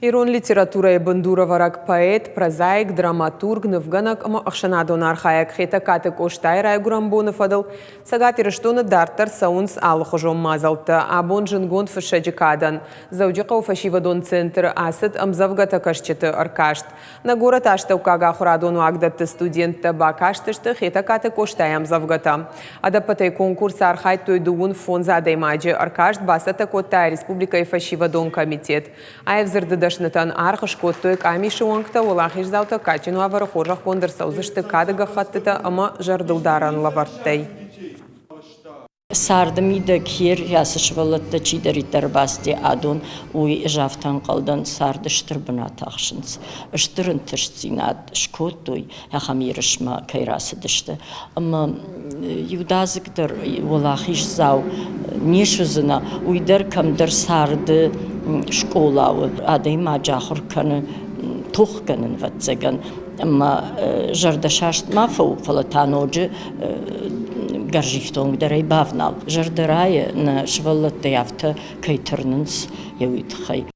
Ирон литература бандура варак поэт, прозаик, драматург, невганак, ама ахшанадон архаyak хета катек оштай райгурамбоны фадал, сагати рештоны дартар саунс алхожом мазалта, абон жингон фашаджикадан, заудикау фашивадон центр асет амзавгата кашчеты аркашт. На город аштаукага хурадону агдатты студентта бакаштышты хета катек оштай амзавгата. Адапатай конкурс архай тойдуун фон задаймаджи аркашт басата кота республика и фашивадон комитет. Дашнатан архаш коттойк амиши уангта улахиш заута качину авара хоржах кондыр саузышты кадыга хаттыта ама жардылдаран лаварттай. Сардымида кир ясышвалатта чидеритер басти адон уй жафтан қалдан сардыштыр бына тақшынс. Ыштырын тышцинад шкоттуй яхамирышма кайрасыдышты. Ама юдазыгдыр улахиш зау нешузына уйдыр камдыр сарды школауы. Адай маджахыр каны тух канын ватсаган. Ама жардашашт мафау фалатаноджи Гаржихтонг дарай бавнал. Жардырай на шваллатты яфты кайтырнынс явитхай.